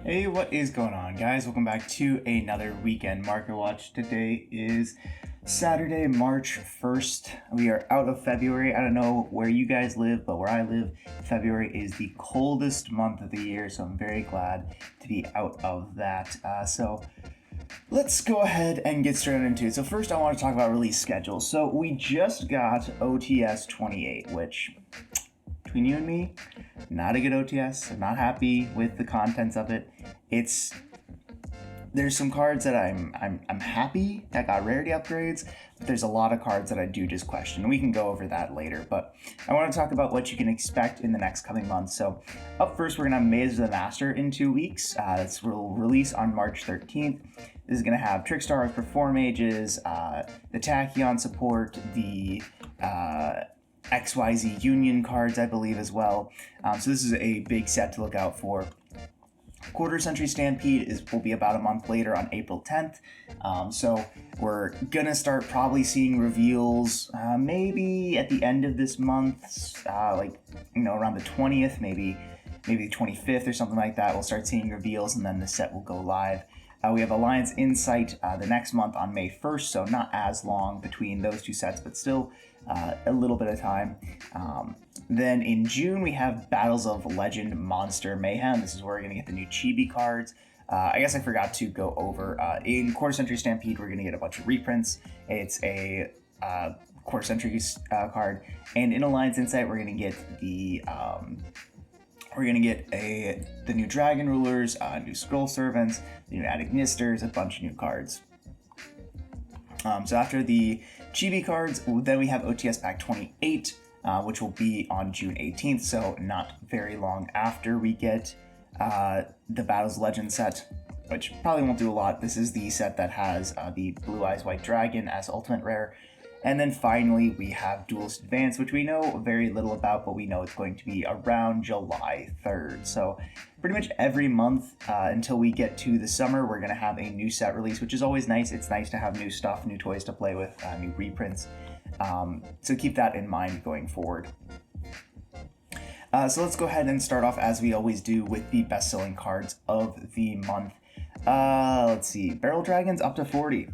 Hey, what is going on, guys? Welcome back to another weekend market watch. Today is Saturday, March 1st. We are out of February. I don't know where you guys live, but where I live, February is the coldest month of the year, so I'm very glad to be out of that. So let's go ahead and get straight into it. So first I want to talk about release schedule. So we just got OTS 28, which, between you and me, not a good OTS. I'm not happy with the contents of it. There's some cards that I'm happy that got rarity upgrades, but there's a lot of cards that I do just question. We can go over that later, but I want to talk about what you can expect in the next coming months. So up first, we're gonna have Maze of the Master in 2 weeks. This will release on March 13th. This is gonna have Trickstars, Perform Mages, the Tachyon support, the XYZ Union cards, I believe, as well. So this is a big set to look out for. Quarter Century Stampede will be about a month later on April 10th. So we're gonna start probably seeing reveals maybe at the end of this month, around the 20th, maybe the 25th or something like that. We'll start seeing reveals, and then the set will go live. We have Alliance Insight the next month on May 1st, so not as long between those two sets, but still a little bit of time. Then in June, we have Battles of Legend Monster Mayhem. This is where we're going to get the new Chibi cards. I guess I forgot to go over, in Quarter Century Stampede, we're going to get a bunch of reprints. It's a Quarter Century card. And in Alliance Insight, we're going to get the new Dragon Rulers, new Scroll Servants, the new Adignisters, a bunch of new cards. So after the Chibi cards, then we have OTS Pack 28, which will be on June 18th, so not very long after we get the Battles Legend set, which probably won't do a lot. This is the set that has the Blue Eyes White Dragon as Ultimate Rare. And then finally, we have Duelist Advance, which we know very little about, but we know it's going to be around July 3rd. So pretty much every month until we get to the summer, we're going to have a new set release, which is always nice. It's nice to have new stuff, new toys to play with, new reprints. So keep that in mind going forward. So let's go ahead and start off, as we always do, with the best-selling cards of the month. Let's see, Beryl Dragons up to 40.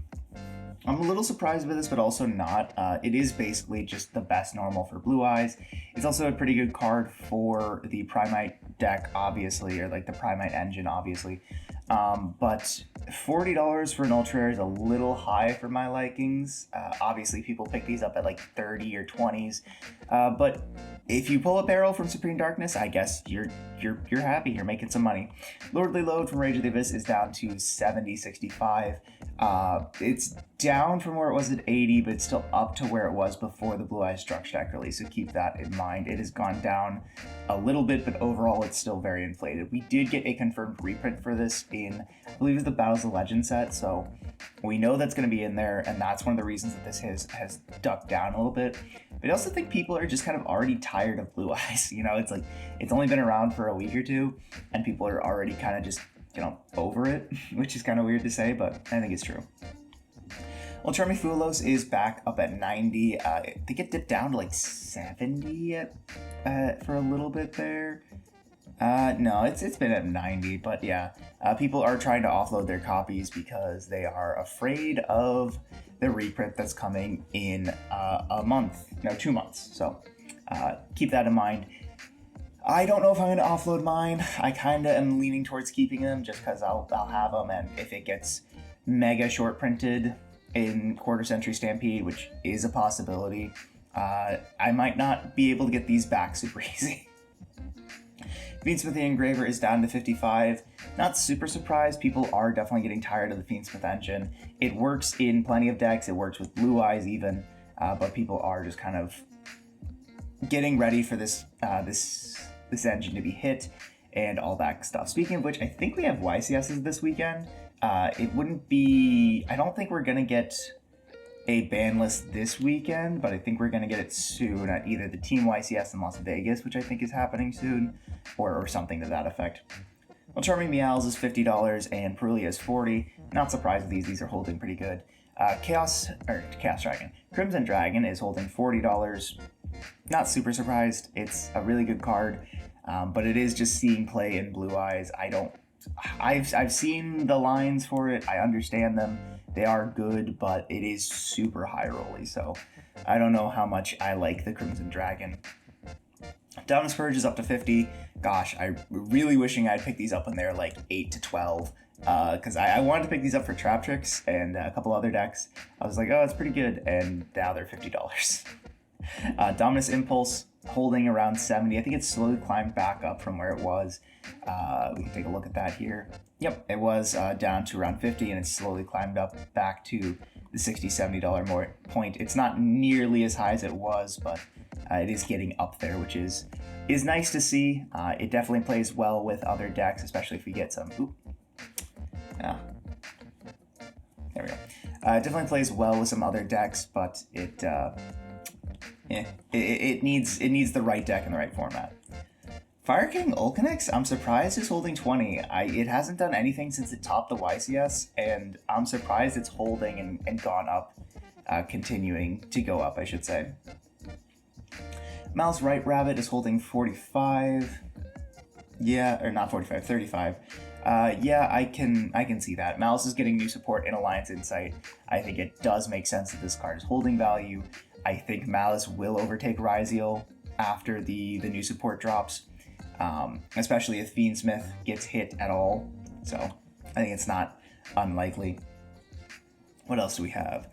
I'm a little surprised by this, but also not. It is basically just the best normal for Blue Eyes. It's also a pretty good card for the Primite deck, obviously, or like the Primite engine, obviously. But $40 for an Ultra Rare is a little high for my likings. Obviously, people pick these up at like 30 or 20s. But if you pull a barrel from Supreme Darkness, I guess you're happy. You're making some money. Lordly Load from Rage of the Abyss is down to $70.65. It's down from where it was at 80, but it's still up to where it was before the Blue Eyes Structure deck release, so keep that in mind. It has gone down a little bit, but overall it's still very inflated. We did get a confirmed reprint for this in, I believe it's the Battles of Legend set, so we know that's going to be in there, and that's one of the reasons that this has ducked down a little bit. But I also think people are just kind of already tired of Blue Eyes. It's like, it's only been around for a week or two, and people are already kind of just, over it, which is kind of weird to say, but I think it's true. Well, Charmifoulos is back up at 90. I think it dipped down to like 70 for a little bit there. No, it's been at 90, but yeah. People are trying to offload their copies because they are afraid of the reprint that's coming in 2 months. So keep that in mind. I don't know if I'm going to offload mine. I kind of am leaning towards keeping them just because I'll have them, and if it gets mega short printed in Quarter Century Stampede, which is a possibility, I might not be able to get these back super easy. Fiendsmith the Engraver is down to 55. Not super surprised. People are definitely getting tired of the Fiendsmith engine. It works in plenty of decks. It works with Blue Eyes even, but people are just kind of getting ready for this engine to be hit and all that stuff. Speaking of which, I think we have YCSs this weekend. I don't think we're going to get a ban list this weekend, but I think we're going to get it soon at either the Team YCS in Las Vegas, which I think is happening soon, or something to that effect. Well, Charming Meows is $50 and Perulia is $40. Not surprised with these are holding pretty good. Chaos Dragon. Crimson Dragon is holding $40. Not super surprised. It's a really good card, but it is just seeing play in Blue Eyes. I don't I've seen the lines for it. I understand them. They are good, but it is super high rolly. So I don't know how much I like the Crimson Dragon. Dominus Purge is up to 50. Gosh, I really wishing I'd pick these up when they're like 8 to 12. Because I wanted to pick these up for Trap Tricks and a couple other decks. I was like, oh, it's pretty good. And now they're $50. Dominus Impulse holding around 70. I think it's slowly climbed back up from where it was. We can take a look at that here. Yep, it was down to around 50 and it's slowly climbed up back to the $60, $70 more point. It's not nearly as high as it was, but it is getting up there, which is nice to see. It definitely plays well with other decks, especially if we get some... There we go. It definitely plays well with some other decks, but it needs the right deck in the right format. Fire King Ulcanix, I'm surprised is holding 20. It hasn't done anything since it topped the YCS, and I'm surprised it's holding and gone up, continuing to go up, I should say. Mouse Right Rabbit is holding 45. Yeah, or not 45, 35. Yeah, I can see that. Malice is getting new support in Alliance Insight. I think it does make sense that this card is holding value. I think Malice will overtake Ryziel after the new support drops, especially if Fiendsmith gets hit at all. So I think it's not unlikely. What else do we have?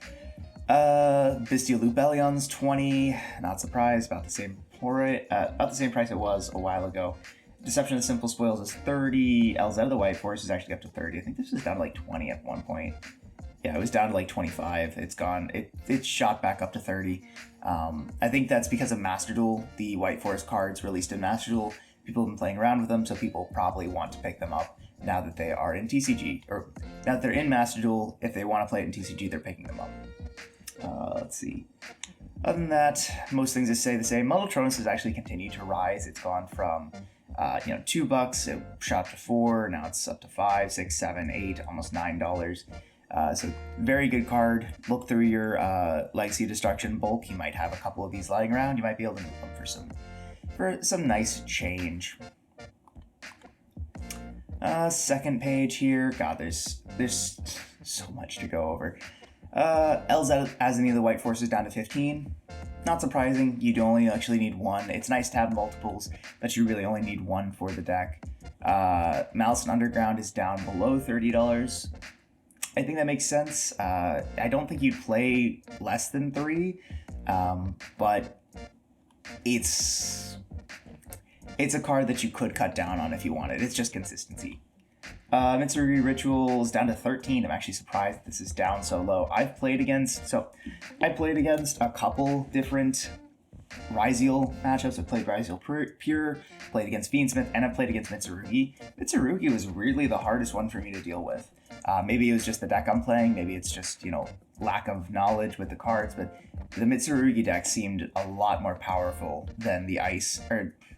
Bystial Lubellion's 20. Not surprised. About the same price it was a while ago. Deception of Simple Spoils is 30. Elza of the White Force is actually up to 30. I think this was down to like 20 at one point. Yeah, it was down to like 25. It's gone. It's shot back up to 30. I think that's because of Master Duel. The White Forest cards released in Master Duel. People have been playing around with them, so people probably want to pick them up now that they are in TCG. Or now that they're in Master Duel, if they want to play it in TCG, they're picking them up. Let's see. Other than that, most things just say the same. Muddletronus has actually continued to rise. It's gone from $2, it shot to $4, now it's up to $5, $6, $7, $8, almost $9. So very good card. Look through your Legacy of Destruction bulk. You might have a couple of these lying around. You might be able to move them for some nice change. Second page here. God, there's so much to go over. Elza Azani of the White Force is down to 15. Not surprising, you'd only actually need one. It's nice to have multiples, but you really only need one for the deck. Malice Underground is down below $30. I think that makes sense. I don't think you'd play less than 3, but it's a card that you could cut down on if you wanted. It's just consistency. Mitsurugi Ritual is down to 13. I'm actually surprised this is down so low. I played against a couple different Ryziel matchups. I've played Ryziel Pure, played against Fiendsmith, and I've played against Mitsurugi. Mitsurugi was really the hardest one for me to deal with. Maybe it was just the deck I'm playing, maybe it's just, lack of knowledge with the cards, but the Mitsurugi deck seemed a lot more powerful than the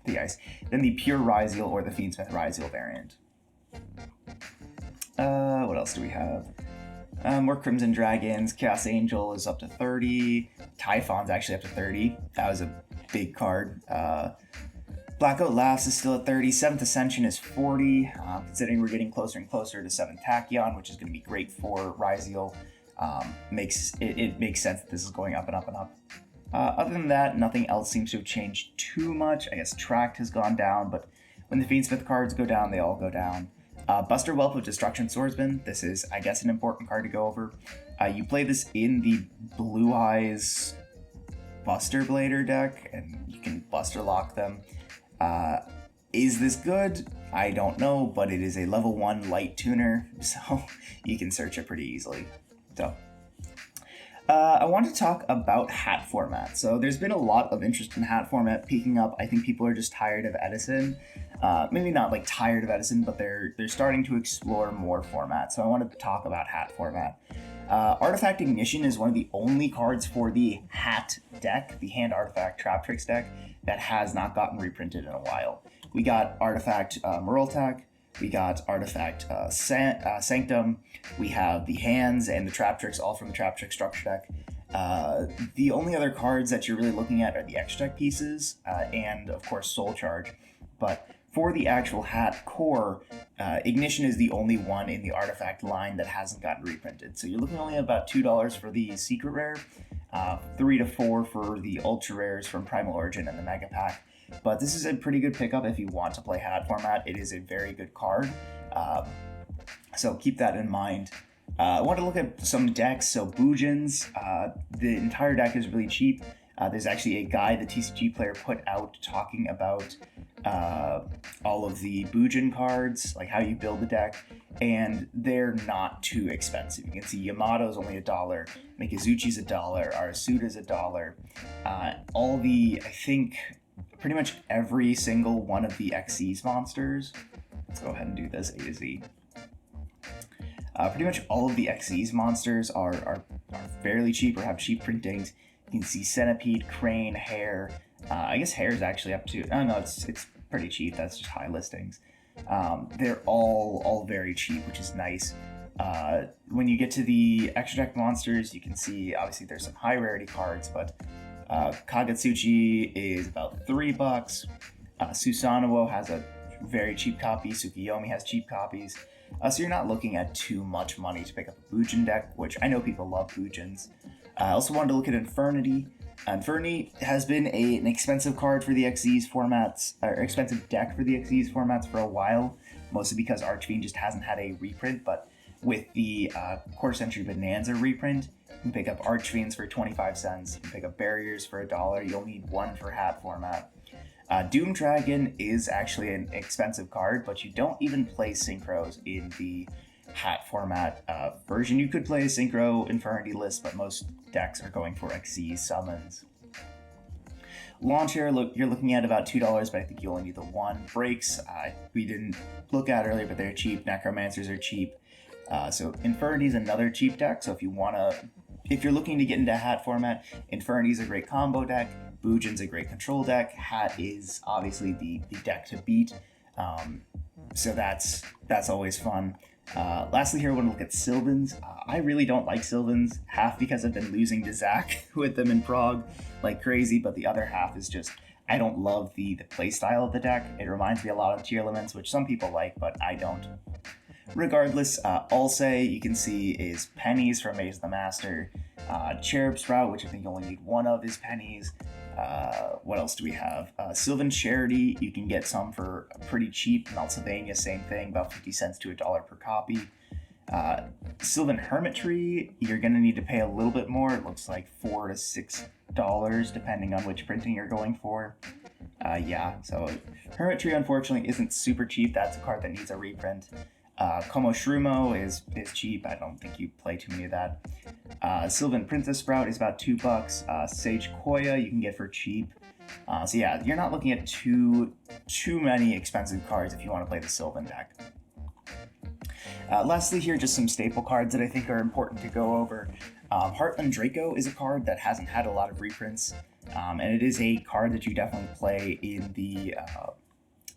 Pure Ryziel or the Fiendsmith Ryziel variant. What else do we have? More Crimson Dragons. Chaos Angel is up to 30. Typhon's actually up to 30. That was a big card. Blackout Laughs is still at 30. 7th Ascension is 40. Considering we're getting closer and closer to 7th Tachyon, which is going to be great for Ryziel. It makes sense that this is going up and up and up. Other than that, nothing else seems to have changed too much. I guess Tract has gone down, but when the Fiendsmith cards go down, they all go down. Buster Whelp of Destruction Swordsman. This is, I guess, an important card to go over. You play this in the Blue Eyes Buster Blader deck, and you can Buster Lock them. Is this good? I don't know, but it is a level 1 light tuner, so you can search it pretty easily. So, I want to talk about hat format. So there's been a lot of interest in hat format peaking up. I think people are just tired of Edison. Maybe not like tired of Edison, but they're starting to explore more formats. So I wanted to talk about hat format. Artifact Ignition is one of the only cards for the hat deck, the hand artifact Trap Tricks deck, that has not gotten reprinted in a while. We got Artifact Morultak, we got Artifact Sanctum, we have the hands and the Trap Tricks, all from the Trap Trick structure deck. The only other cards that you're really looking at are the extra deck pieces, and of course Soul Charge. But For the actual hat core, Ignition is the only one in the artifact line that hasn't gotten reprinted. So you're looking only at about $2 for the secret rare, 3 to 4 for the ultra rares from Primal Origin and the Mega Pack. But this is a pretty good pickup if you want to play hat format. It is a very good card, so keep that in mind. I want to look at some decks. So Boojins, the entire deck is really cheap. There's actually a guide the TCG Player put out talking about all of the Boojin cards, like how you build the deck, and they're not too expensive. You can see Yamato's only $1, Mikazuchi's $1, Arasuda's $1. I think pretty much every single one of the Xyz monsters. Let's go ahead and do this A to Z. Pretty much all of the Xyz monsters are fairly cheap or have cheap printings. You can see Centipede, Crane, Hare. I guess Hare is actually up to... Oh, no, it's pretty cheap. That's just high listings. They're all very cheap, which is nice. When you get to the extra deck monsters, you can see, obviously, there's some high rarity cards, but Kagetsuchi is about $3. Susanoo has a very cheap copy. Tsukiyomi has cheap copies. So you're not looking at too much money to pick up a Boojin deck, which I know people love Boojins. I also wanted to look at Infernity. Infernity has been an expensive card for the Xyz formats, or expensive deck for the Xyz formats for a while, mostly because Archfiend just hasn't had a reprint, but with the Quarter Century Bonanza reprint, you can pick up Archfiends for 25 cents, you can pick up Barriers for $1, you'll need one for hat format. Doom Dragon is actually an expensive card, but you don't even play Synchros in the hat format version. You could play a Synchro Infernity list, but most decks are going for Xyz summons. Launch Air, you're looking at about $2, but I think you only need the one. Breaks, we didn't look at earlier, but they're cheap. Necromancers are cheap. So Infernity is another cheap deck, so if you're looking to get into hat format, Infernity is a great combo deck. Boojin's a great control deck. Hat is obviously the deck to beat, so that's always fun. Lastly here, I want to look at Sylvans. I really don't like Sylvans, half because I've been losing to Zach with them in Prague like crazy, but the other half is just, I don't love the play style of the deck. It reminds me a lot of Tearlaments, which some people like, but I don't. Regardless, Ulse, you can see, is pennies from Maze the Master. Cherub Sprout, which I think you only need one of, is pennies. What else do we have? Sylvan Charity, you can get some for pretty cheap. Pennsylvania, same thing, about 50 cents to $1 per copy. Sylvan Hermitry, you're going to need to pay a little bit more. It looks like $4 to $6, depending on which printing you're going for. So Hermitry, unfortunately, isn't super cheap. That's a card that needs a reprint. Como Shrumo is cheap. I don't think you play too many of that. Sylvan Princess Sprout is about $2. Sage Koya you can get for cheap. You're not looking at too many expensive cards if you want to play the Sylvan deck. Lastly here, just some staple cards that I think are important to go over. Heartland Draco is a card that hasn't had a lot of reprints, and it is a card that you definitely play in the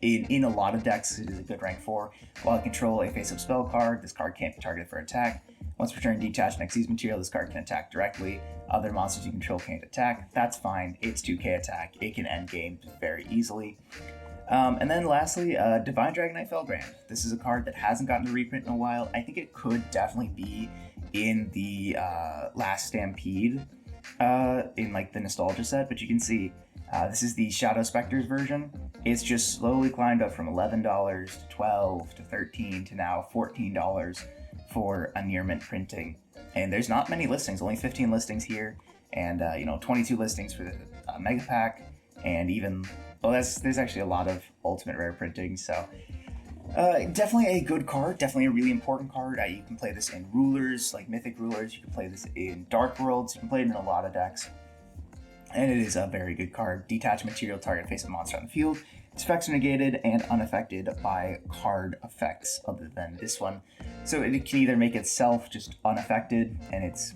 in a lot of decks. It is a good rank 4. While you control a face-up spell card, this card can't be targeted for attack. Once returned detached and Xyz material, this card can attack directly. Other monsters you control can't attack. That's fine. It's 2k attack. It can end game very easily. And then lastly, Divine Dragonite Felgrand. This is a card that hasn't gotten a reprint in a while. I think it could definitely be in the Last Stampede, in like the Nostalgia set, but you can see this is the Shadow Specters version. It's just slowly climbed up from $11 to $12 to $13 to now $14 for a near mint printing. And there's not many listings, only 15 listings here, and 22 listings for the Mega Pack, and even there's actually a lot of Ultimate Rare printings. So definitely a good card, definitely a really important card. You can play this in Rulers, like Mythic Rulers. You can play this in Dark Worlds. You can play it in a lot of decks. And it is a very good card. Detach material, target face of monster on the field. Its effects are negated and unaffected by card effects other than this one. So it can either make itself just unaffected, and it's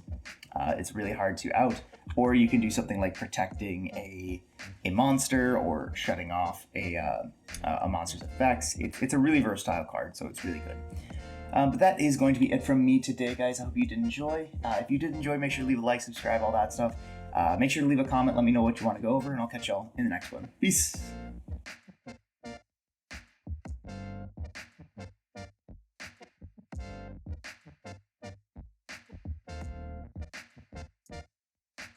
really hard to out, or you can do something like protecting a monster or shutting off a monster's effects. It's a really versatile card, so it's really good. But that is going to be it from me today, guys. I hope you did enjoy. If you did enjoy, make sure to leave a like, subscribe, all that stuff. Make sure to leave a comment. Let me know what you want to go over, and I'll catch y'all in the next one. Peace.